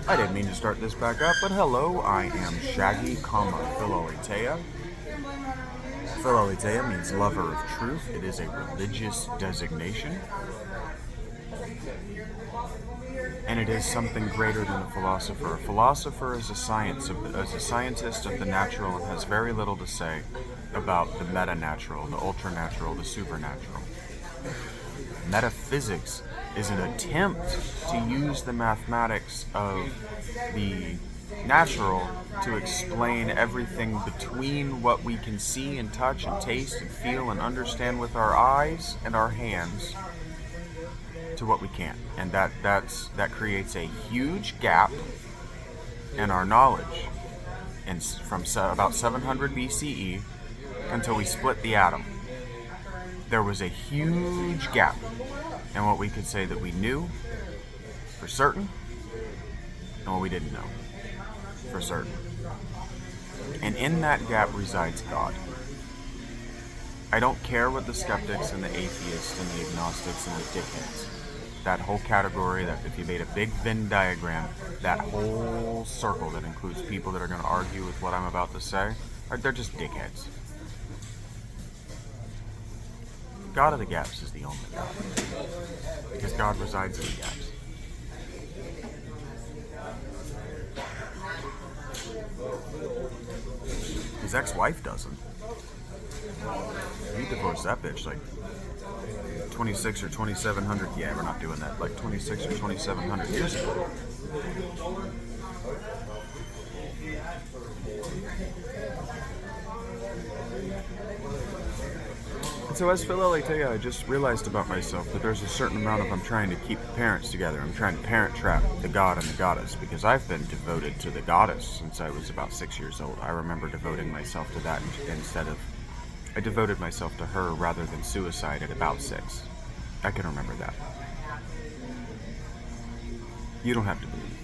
I didn't mean to start this back up, but hello, I am Shaggy, Philolitea. Philolitea means lover of truth. It is a religious designation. And it is something greater than a philosopher. A philosopher is a scientist of the natural and has very little to say about the metanatural, the ultranatural, the supernatural. Metaphysics is an attempt to use the mathematics of the natural to explain everything between what we can see and touch and taste and feel and understand with our eyes and our hands to what we can't. And that creates a huge gap in our knowledge. And from about 700 BCE until we split the atom, there was a huge gap in what we could say that we knew for certain and what we didn't know for certain. And in that gap resides God. I don't care what the skeptics and the atheists and the agnostics and the dickheads, that whole category, that if you made a big Venn diagram, that whole circle that includes people that are going to argue with what I'm about to say, they're just dickheads. God of the gaps is the only God, because God resides in the gaps. His ex-wife doesn't. He divorced that bitch like 26 or 2700. Yeah, we're not doing that. Like 26 or 2700 years ago. And so as Philolitea, I just realized about myself that there's a certain amount of I'm trying to keep the parents together. I'm trying to parent trap the god and the goddess, because I've been devoted to the goddess since I was about 6 years old. I remember devoting myself to that I devoted myself to her rather than suicide at about 6. I can remember that. You don't have to believe.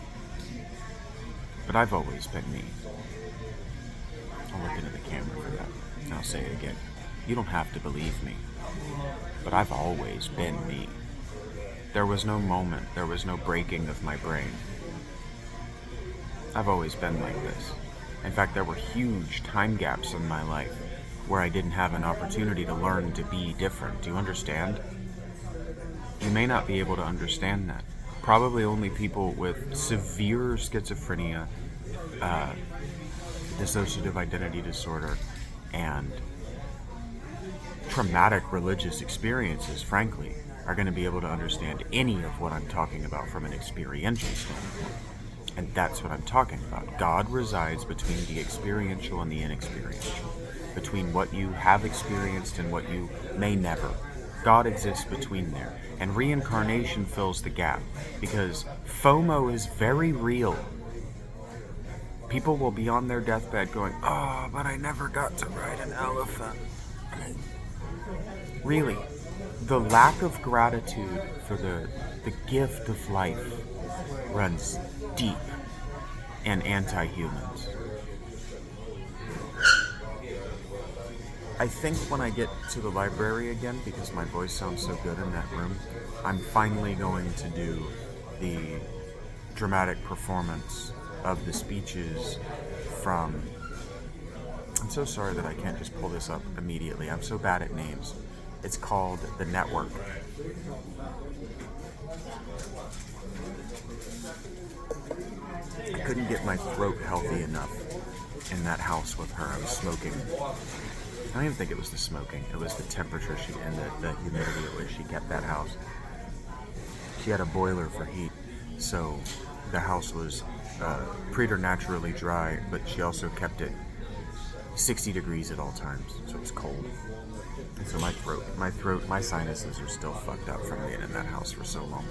But I've always been me. I'll look into the camera for that. And I'll say it again. You don't have to believe me. But I've always been me. There was no moment, there was no breaking of my brain. I've always been like this. In fact, there were huge time gaps in my life where I didn't have an opportunity to learn to be different. Do you understand? You may not be able to understand that. Probably only people with severe schizophrenia, dissociative identity disorder, and traumatic religious experiences, frankly, are going to be able to understand any of what I'm talking about from an experiential standpoint. And that's what I'm talking about. God resides between the experiential and the inexperiential, between what you have experienced and what you may never. God exists between there. And reincarnation fills the gap, because FOMO is very real. People will be on their deathbed going, "Oh, but I never got to ride an elephant." Really, the lack of gratitude for the gift of life runs deep in anti-humans. I think when I get to the library again, because my voice sounds so good in that room, I'm finally going to do the dramatic performance of the speeches from... I'm so sorry that I can't just pull this up immediately. I'm so bad at names. It's called The Network. I couldn't get my throat healthy enough in that house with her. I was smoking. I don't even think it was the smoking. It was the temperature and the humidity at which she kept that house. She had a boiler for heat, so the house was preternaturally dry, but she also kept it 60 degrees at all times, so it was cold. And so my sinuses are still fucked up from being in that house for so long.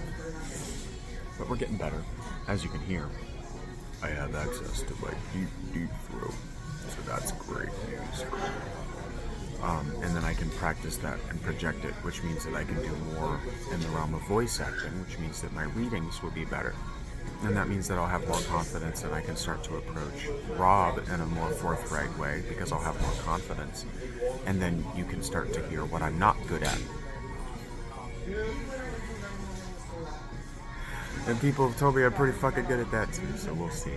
But we're getting better. As you can hear, I have access to my deep throat, so that's great news for me. And then I can practice that and project it, which means that I can do more in the realm of voice acting, which means that my readings will be better. And that means that I'll have more confidence and I can start to approach Rob in a more forthright way, because I'll have more confidence. And then you can start to hear what I'm not good at. And people have told me I'm pretty fucking good at that too, so we'll see.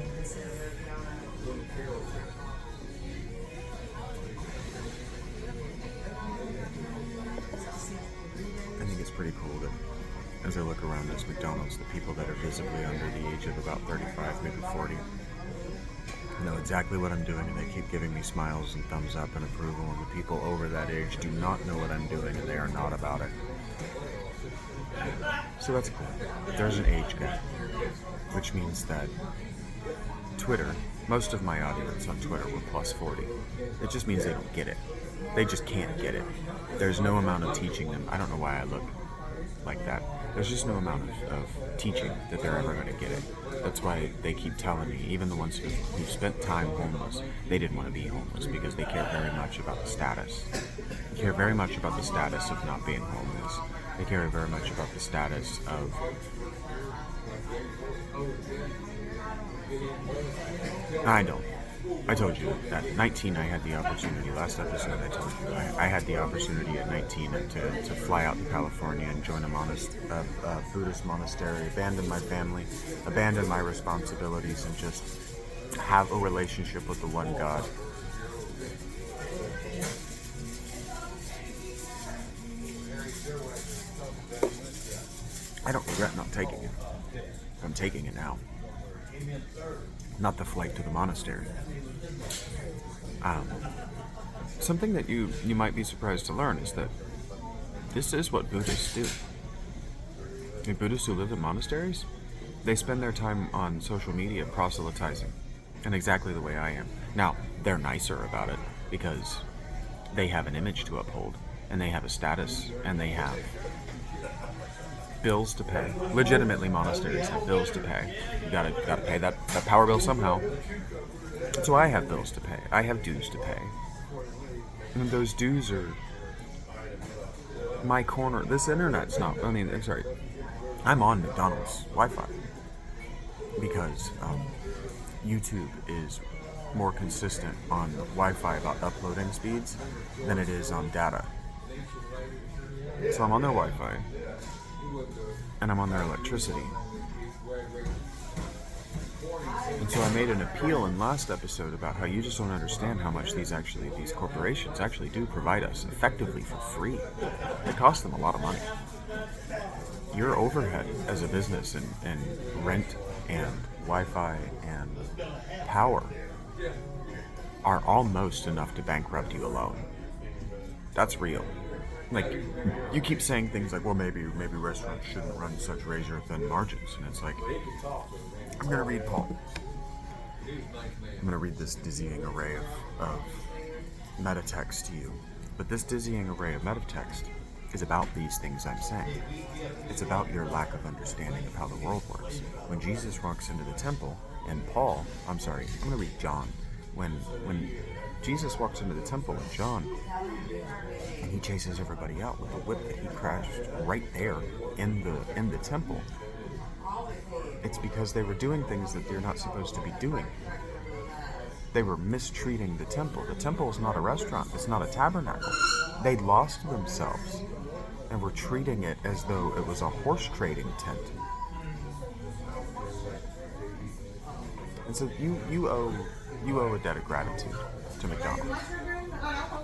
I think it's pretty cool that as I look around this McDonald's, the people that are visibly under the age of about 35, maybe 40, know exactly what I'm doing, and they keep giving me smiles and thumbs up and approval, and the people over that age do not know what I'm doing, and they are not about it. So that's cool. There's an age gap, which means that Twitter, most of my audience on Twitter were plus 40. It just means they don't get it. They just can't get it. There's no amount of teaching them. I don't know why I look like that. There's just no amount of teaching that they're ever going to get it. That's why they keep telling me, even the ones who spent time homeless, they didn't want to be homeless because they care very much about the status. They care very much about the status of not being homeless. They care very much about the status of I don't. I told you at 19 I had the opportunity, last episode I told you, I had the opportunity at 19 to fly out to California and join a Buddhist monastery, abandon my family, abandon my responsibilities, and just have a relationship with the one God. I don't regret not taking it. I'm taking it now. Not the flight to the monastery. Something that you might be surprised to learn is that this is what Buddhists do. The Buddhists who live in monasteries, they spend their time on social media proselytizing, and exactly the way I am. Now, they're nicer about it because they have an image to uphold, and they have a status, and they have bills to pay. Legitimately, monasteries have bills to pay. You gotta pay that power bill somehow. So I have bills to pay. I have dues to pay. And those dues are my corner. This internet's not, I'm sorry. I'm on McDonald's Wi-Fi because YouTube is more consistent on Wi-Fi about uploading speeds than it is on data. So I'm on their Wi-Fi and I'm on their electricity. And so I made an appeal in last episode about how you just don't understand how much these corporations actually do provide us effectively for free. It costs them a lot of money. Your overhead as a business and rent and Wi-Fi and power are almost enough to bankrupt you alone. That's real. Like, you keep saying things like, well, maybe restaurants shouldn't run such razor-thin margins. And it's like, I'm going to read Paul. I'm going to read this dizzying array of metatext to you. But this dizzying array of metatext is about these things I'm saying. It's about your lack of understanding of how the world works. When Jesus walks into the temple, and I'm going to read John. When Jesus walks into the temple in John, and he chases everybody out with a whip that he crashed right there in the temple. It's because they were doing things that they're not supposed to be doing. They were mistreating the temple. The temple is not a restaurant. It's not a tabernacle. They'd lost themselves and were treating it as though it was a horse trading tent. And so you owe a debt of gratitude to McDonald's.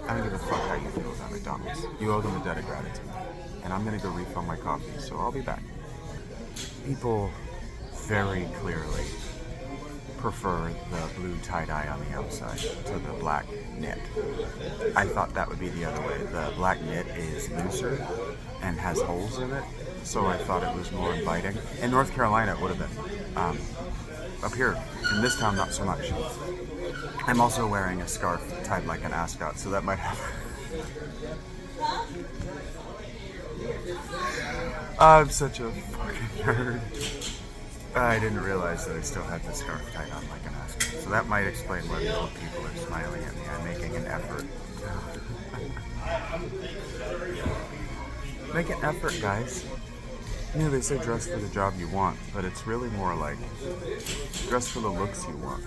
I don't give a fuck how you feel about McDonald's. You owe them a debt of gratitude. And I'm going to go refill my coffee, so I'll be back. People very clearly prefer the blue tie-dye on the outside to the black knit. I thought that would be the other way. The black knit is looser and has holes in it, so I thought it was more inviting. In North Carolina, it would have been. Up here, in this town, not so much. I'm also wearing a scarf tied like an ascot, so that might have... I'm such a fucking nerd. I didn't realize that I still had the scarf tied on like an ascot, so that might explain why these old people are smiling at me. I'm making an effort. Make an effort, guys. You know, they say dress for the job you want, but it's really more like dress for the looks you want.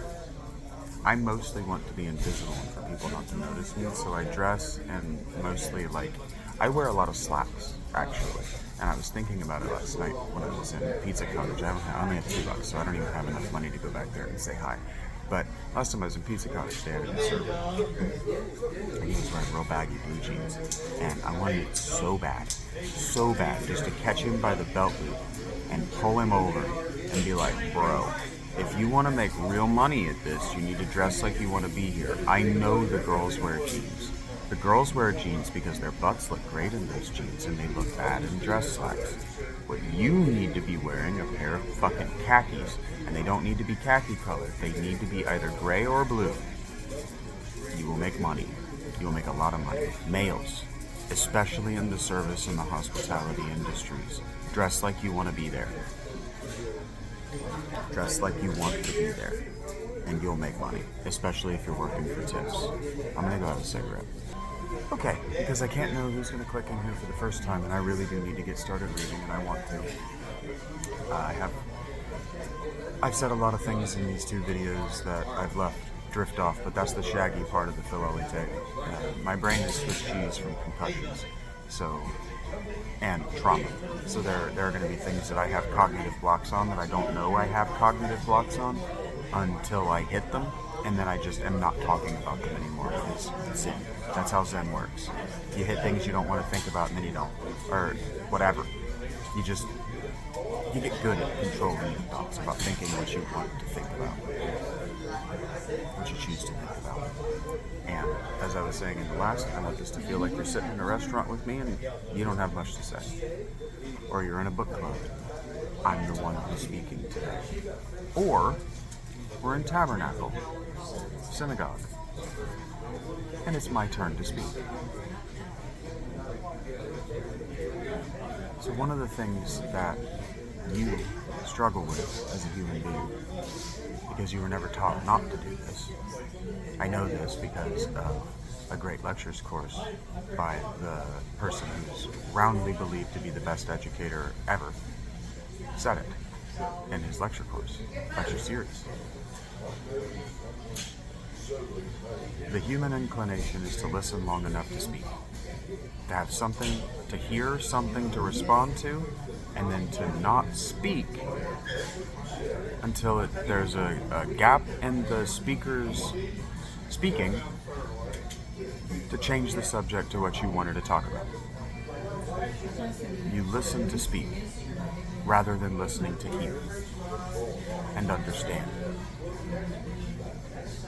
I mostly want to be invisible and for people not to notice me, so I dress and mostly like I wear a lot of slacks, actually. And I was thinking about it last night when I was in Pizza Cottage. I only have $2, so I don't even have enough money to go back there and say hi. But last time I was in Pizza Cottage, they had a new server. And he was wearing real baggy blue jeans. And I wanted it so bad, just to catch him by the belt loop and pull him over and be like, bro, if you want to make real money at this, you need to dress like you want to be here. I know the girls wear jeans. The girls wear jeans because their butts look great in those jeans and they look bad in dress slacks. What you need to be wearing a pair of fucking khakis, and they don't need to be khaki colored. They need to be either gray or blue. You will make money. You will make a lot of money. Males, especially in the service and the hospitality industries, dress like you want to be there. Dress like you want to be there, and you'll make money, especially if you're working for tips. I'm gonna go have a cigarette. Okay, because I can't know who's gonna click in here for the first time, and I really do need to get started reading, and I want to. I've said a lot of things in these 2 videos that I've left drift off, but that's the shaggy part of the philolite. My brain is Swiss cheese from concussions, and trauma. So there are going to be things that I have cognitive blocks on that I don't know I have cognitive blocks on until I hit them, and then I just am not talking about them anymore. It's Zen. That's how Zen works. You hit things you don't want to think about, and then you don't, or whatever. You get good at controlling your thoughts about thinking what you want to think about, what you choose to think about. And as I was saying in the last, I want this to feel like you're sitting in a restaurant with me and you don't have much to say. Or you're in a book club. I'm the one who's speaking today. Or we're in Tabernacle, synagogue, and it's my turn to speak. So one of the things that you struggle with as a human being, because you were never taught not to do this. I know this because of a great lectures course by the person who's roundly believed to be the best educator ever said it in his lecture series. The human inclination is to listen long enough to speak, to have something to hear, something to respond to, and then to not speak until there's a gap in the speaker's speaking to change the subject to what you wanted to talk about. You listen to speak rather than listening to hear and understand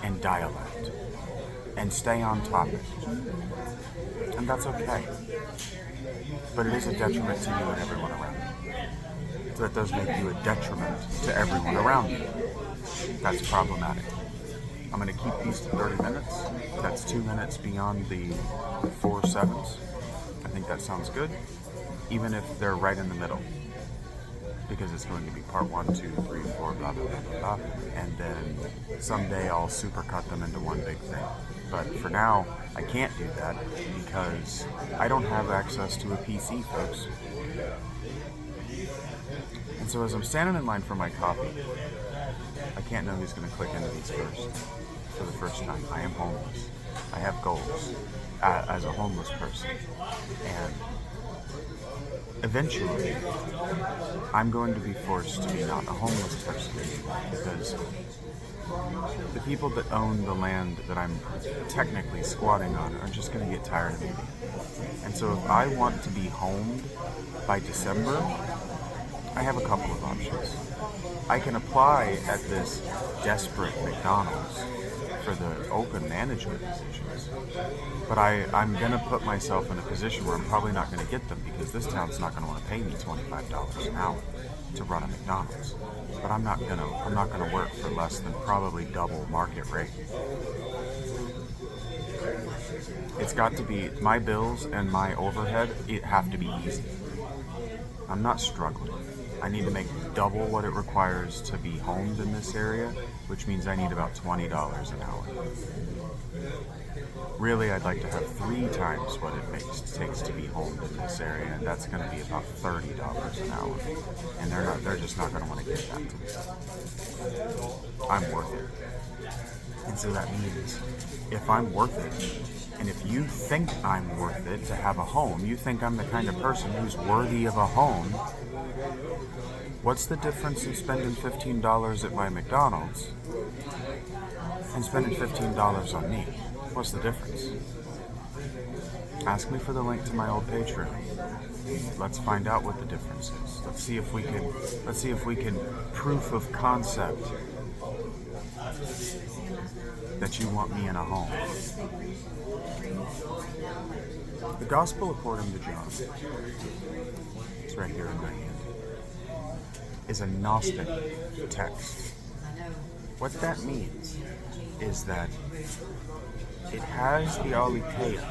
and dialect and stay on topic. And that's okay. But it is a detriment to you and everyone around you. So that does make you a detriment to everyone around you. That's problematic. I'm going to keep these to 30 minutes. That's 2 minutes beyond the 4 sevens. I think that sounds good, even if they're right in the middle. Because it's going to be part 1, 2, 3, 4, blah, blah, blah, blah, blah. And then someday I'll supercut them into one big thing. But for now, I can't do that because I don't have access to a PC, folks. And so as I'm standing in line for my coffee, I can't know who's going to click into these first. For the first time, I am homeless. I have goals as a homeless person. And eventually, I'm going to be forced to be not a homeless person anymore because the people that own the land that I'm technically squatting on are just going to get tired of me. And so if I want to be homed by December, I have a couple of options. I can apply at this desperate McDonald's for the open management positions, but I'm going to put myself in a position where I'm probably not going to get them because this town's not going to want to pay me $25 an hour to run a McDonald's. But I'm not going to work for less than probably double market rate. It's got to be my bills and my overhead. It have to be easy. I'm not struggling. I need to make double what it requires to be homed in this area, which means I need about $20 an hour. Really, I'd like to have 3 times what it takes to be homed in this area, and that's going to be about $30 an hour. And they're just not going to want to give that to me. I'm worth it. And so that means if I'm worth it, And if you think I'm worth it to have a home, you think I'm the kind of person who's worthy of a home, what's the difference in spending $15 at my McDonald's and spending $15 on me? What's the difference? Ask me for the link to my old Patreon. Let's find out what the difference is. Let's see if we can proof of concept that you want me in a home. The Gospel according to John, it's right here in my hand, is a Gnostic text. What that means is that it has the aletheia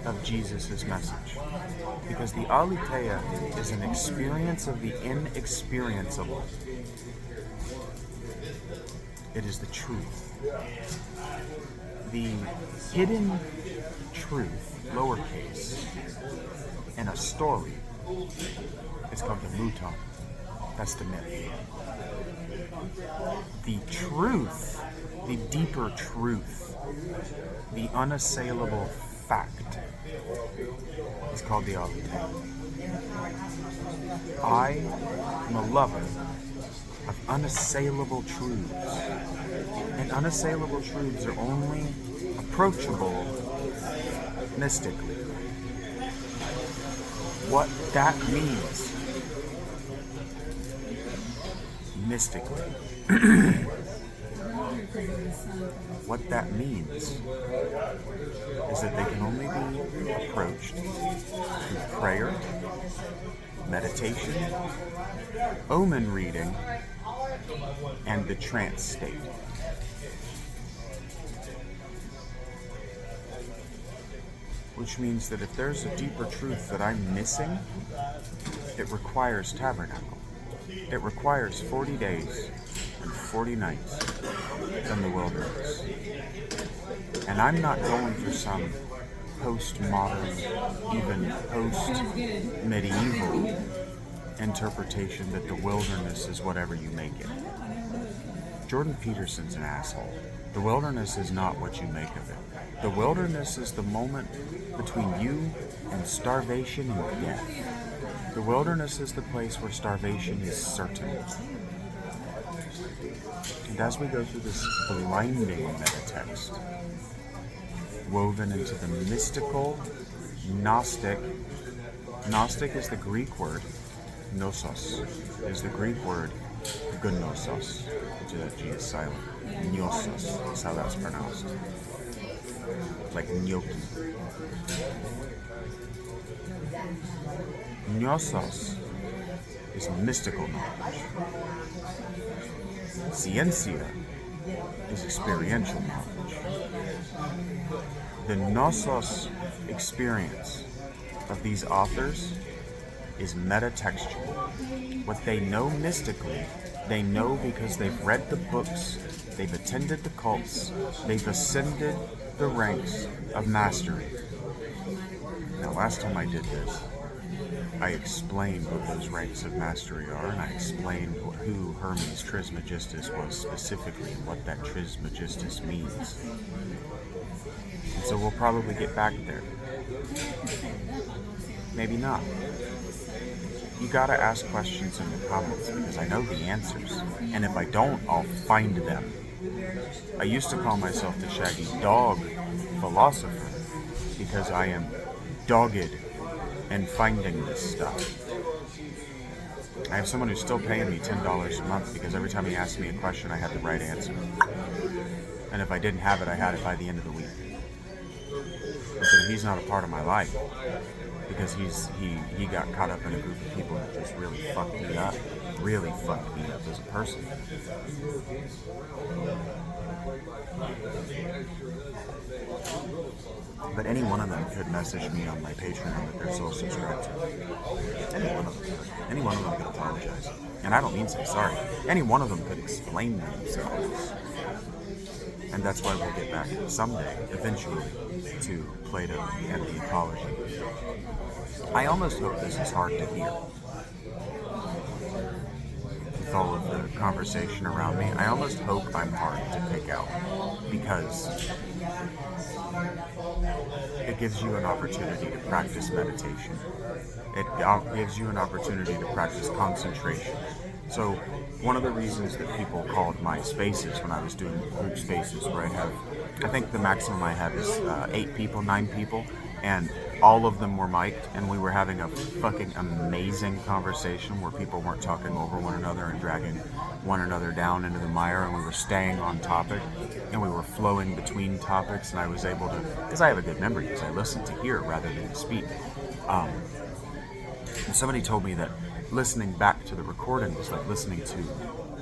of Jesus' message. Because the aletheia is an experience of the inexperienceable. It is the truth. The hidden truth, lowercase, in a story is called the muton. That's the myth. The truth, the deeper truth, the unassailable fact is called the aletheia. I am a lover of unassailable truths. And unassailable truths are only approachable mystically. What that means mystically. What that means is that they can only be approached through prayer, meditation, omen reading, and the trance state. Which means that if there's a deeper truth that I'm missing, it requires tabernacle. It requires 40 days and 40 nights in the wilderness. And I'm not going for some postmodern, even post-medieval interpretation that the wilderness is whatever you make it. Jordan Peterson's an asshole. The wilderness is not what you make of it. The wilderness is the moment between you and starvation and death. The wilderness is the place where starvation is certain. And as we go through this blinding metatext, woven into the mystical, Gnostic is the Greek word, gnosos, is the Greek word gnosos, which is that G is silent. Gnosos is how that's pronounced. Like gnocchi. Gnosos is mystical knowledge. Ciencia is experiential knowledge. The Gnosos experience of these authors is metatextual. What they know mystically, they know because they've read the books, they've attended the cults, they've ascended the ranks of mastery. Now, last time I did this, I explained what those ranks of mastery are, and I explained who Hermes Trismegistus was specifically and what that Trismegistus means. And so we'll probably get back there. Maybe not. You gotta ask questions in the comments because I know the answers. And if I don't, I'll find them. I used to call myself the Shaggy Dog Philosopher because I am dogged in finding this stuff. I have someone who's still paying me $10 a month because every time he asked me a question, I had the right answer. And if I didn't have it, I had it by the end of the week. And so he's not a part of my life because he got caught up in a group of people that just really fucked me up as a person. But any one of them could message me on my Patreon that they're still subscribed to. Any one of them could. Any one of them could apologize. And I don't mean say sorry. Any one of them could explain themselves. And that's why we'll get back someday, eventually, to Plato and the apology. I almost hope this is hard to hear. With all of conversation around me, I almost hope I'm hard to pick out, because it gives you an opportunity to practice meditation. It gives you an opportunity to practice concentration. So one of the reasons that people called my spaces when I was doing group spaces, where I think the maximum I had is 8 people, 9 people, and all of them were mic'd, and we were having a fucking amazing conversation where people weren't talking over one another and dragging one another down into the mire, and we were staying on topic, and we were flowing between topics, and I was able to, because I have a good memory, because I listen to hear rather than speak. And somebody told me that listening back to the recording was like listening to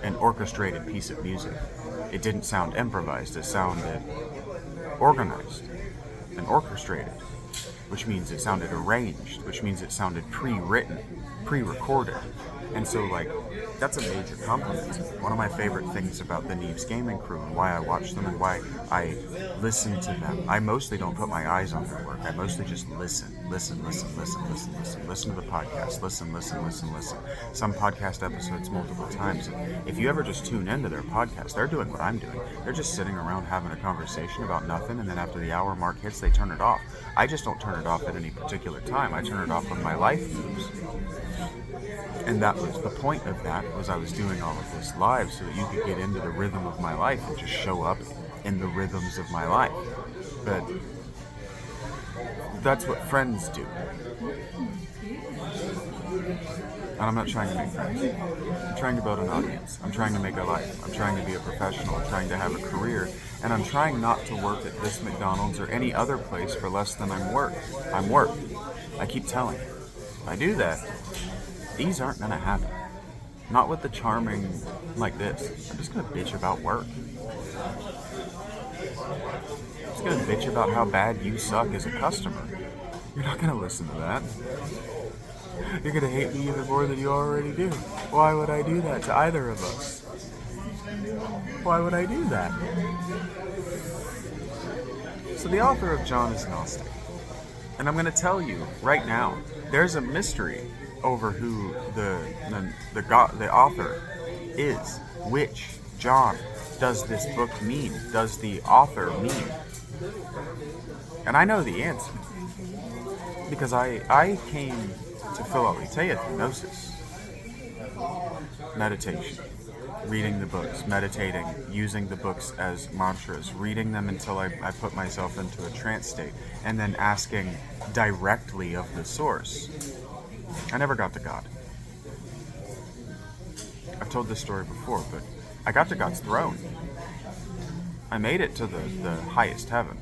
an orchestrated piece of music. It didn't sound improvised, it sounded organized and orchestrated, which means it sounded arranged, which means it sounded pre-written, pre-recorded. And so, like, that's a major compliment. One of my favorite things about the Neves Gaming crew, and why I watch them and why I listen to them. I mostly don't put my eyes on their work. I mostly just listen to the podcast, listen. Some podcast episodes multiple times. And if you ever just tune into their podcast, they're doing what I'm doing. They're just sitting around having a conversation about nothing, and then after the hour mark hits, they turn it off. I just don't turn it off at any particular time. I turn it off when my life moves. And that was the point of that, was I was doing all of this live so that you could get into the rhythm of my life and just show up in the rhythms of my life. But that's what friends do. And I'm not trying to make friends. I'm trying to build an audience. I'm trying to make a life. I'm trying to be a professional. I'm trying to have a career. And I'm trying not to work at this McDonald's or any other place for less than I'm worth. I keep telling you. If I do that, these aren't going to happen. Not with the charming like this. I'm just going to bitch about work. I'm just going to bitch about how bad you suck as a customer. You're not going to listen to that. You're going to hate me even more than you already do. Why would I do that to either of us? Why would I do that? So the author of John is Gnostic. And I'm going to tell you right now, there's a mystery over who the author is. Which John does this book mean? Does the author mean? And I know the answer, because I came to Philoletheia through gnosis. Meditation, reading the books, meditating, using the books as mantras, reading them until I put myself into a trance state, and then asking directly of the source. I never got to God. I've told this story before, but I got to God's throne. I made it to the highest heaven.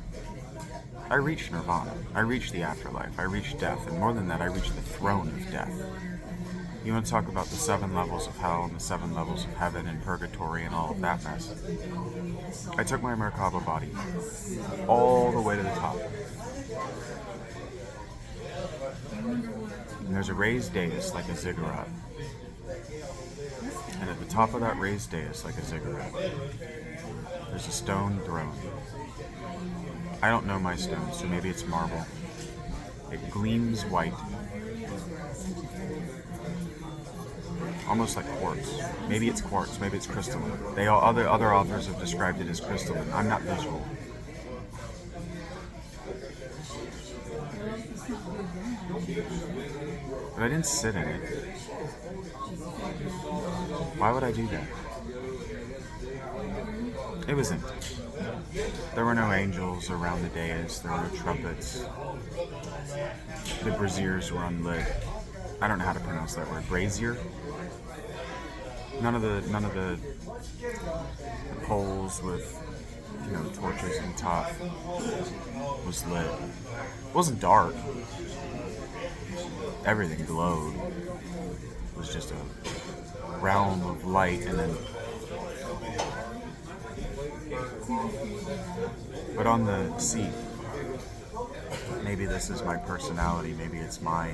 I reached nirvana. I reached the afterlife. I reached death. And more than that, I reached the throne of death. You want to talk about the 7 levels of hell and the 7 levels of heaven and purgatory and all of that mess? I took my Merkaba body all the way to the top. And there's a raised dais like a ziggurat. And at the top of that raised dais like a ziggurat, there's a stone throne. I don't know my stone, so maybe it's marble. It gleams white. Almost like quartz. Maybe it's quartz, maybe it's crystalline. Other authors have described it as crystalline. I'm not visual. But I didn't sit in it. Why would I do that? It was empty. There were no angels around the dais. There were no trumpets. The braziers were unlit. I don't know how to pronounce that word. Brazier? None of the poles with, torches on top was lit. It wasn't dark. Everything glowed. It was just a realm of light, and then. But on the seat, maybe this is my personality. Maybe it's my.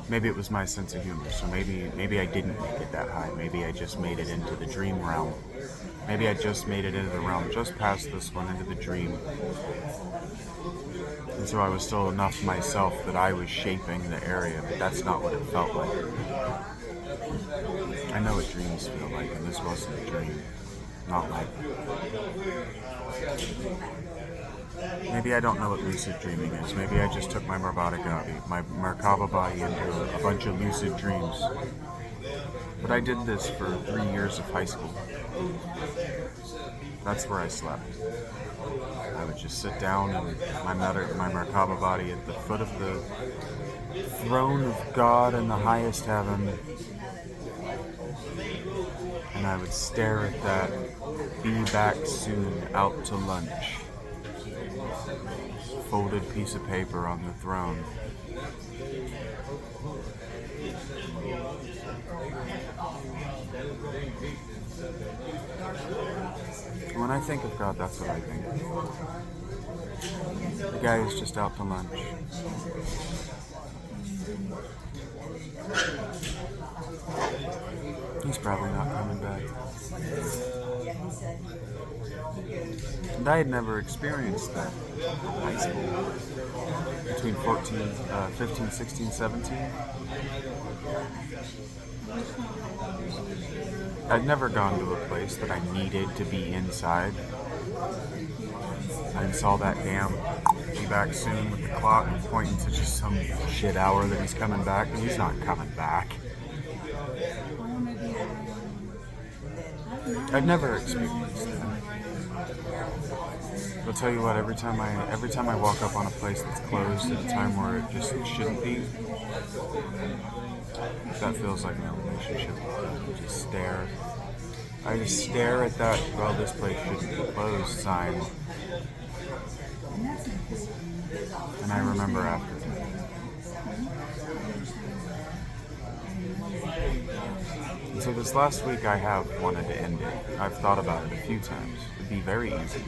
Maybe it was my sense of humor. So maybe I didn't make it that high. Maybe I just made it into the dream realm. Maybe I just made it into the realm just past this one, into the dream. And so I was still enough myself that I was shaping the area, but that's not what it felt like. I know what dreams feel like, and this wasn't a dream. Not like. Maybe I don't know what lucid dreaming is. Maybe I just took my Merkaba body into a bunch of lucid dreams. But I did this for 3 years of high school. That's where I slept. I would just sit down in my Merkaba body at the foot of the throne of God in the highest heaven, and I would stare at that "be back soon, out to lunch" folded piece of paper on the throne. When I think of God, that's what I think. The guy is just out to lunch. He's probably not coming back. And I had never experienced that in high school. Between 15, 16, 17. I'd never gone to a place that I needed to be inside. I saw that damn "be back soon" with the clock pointing to just some shit hour that he's coming back, and he's not coming back. I've never experienced that. I'll tell you what, every time I walk up on a place that's closed at a time where it just shouldn't be, that feels like my relationship with God. I just stare at that, well, this place shouldn't be closed sign. And I remember after that. And so this last week I have wanted to end it. I've thought about it a few times. It'd be very easy.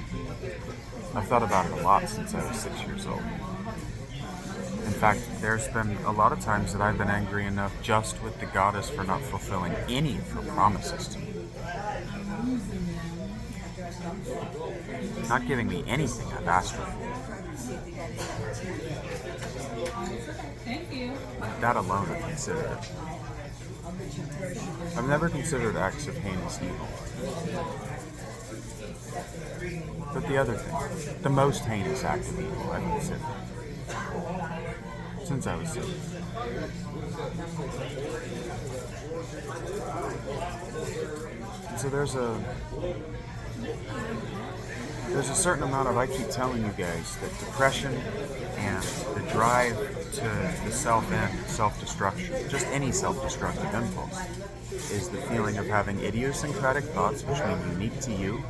I've thought about it a lot since I was 6 years old. In fact, there's been a lot of times that I've been angry enough just with the goddess for not fulfilling any of her promises to me. Not giving me anything I've asked her for. Thank you. That alone I consider it. I've never considered acts of heinous evil. But the other thing, the most heinous act of evil I've considered. Since I was 6. So there's a certain amount of, I keep telling you guys, that depression and the drive to the self-end, self-destruction, just any self-destructive impulse, is the feeling of having idiosyncratic thoughts which mean unique to you,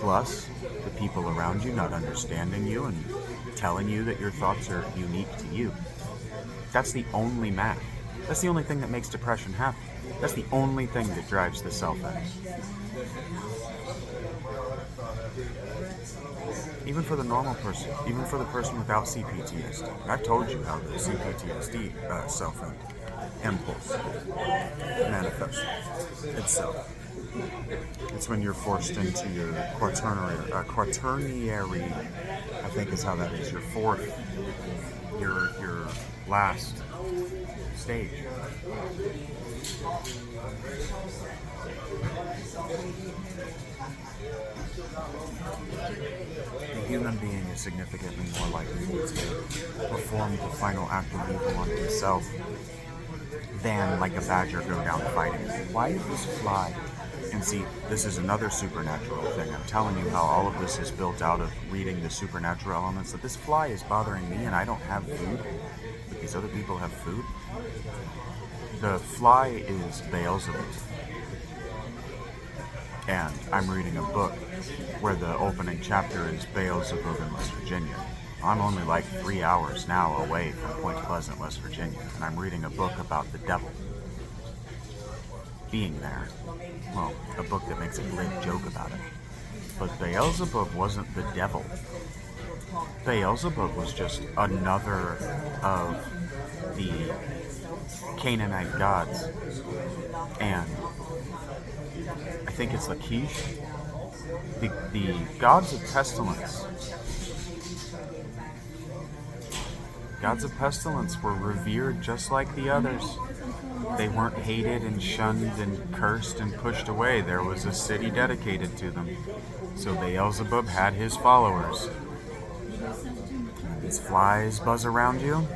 plus the people around you not understanding you and telling you that your thoughts are unique to you. That's the only math. That's the only thing that makes depression happen. That's the only thing that drives the self-end. Even for the normal person, even for the person without CPTSD. I've told you how the CPTSD self-end impulse manifests itself. It's when you're forced into your quaternary, I think is how that is, your fourth, your last stage. The human being is significantly more likely to perform the final act of evil on himself than like a badger go down fighting. Why did this fly? And see, this is another supernatural thing. I'm telling you how all of this is built out of reading the supernatural elements, that this fly is bothering me and I don't have food, but these other people have food. The fly is Beelzebub. And I'm reading a book where the opening chapter is Beelzebub in West Virginia. I'm only like 3 hours now away from Point Pleasant, West Virginia, and I'm reading a book about the devil being there. Well, a book that makes a glib joke about it. But Beelzebub wasn't the devil. Beelzebub was just another of the Canaanite gods. And I think it's Lachish. The gods of pestilence Gods of pestilence were revered just like the others. They weren't hated and shunned and cursed and pushed away. There was a city dedicated to them. So Beelzebub had his followers. These flies buzz around you.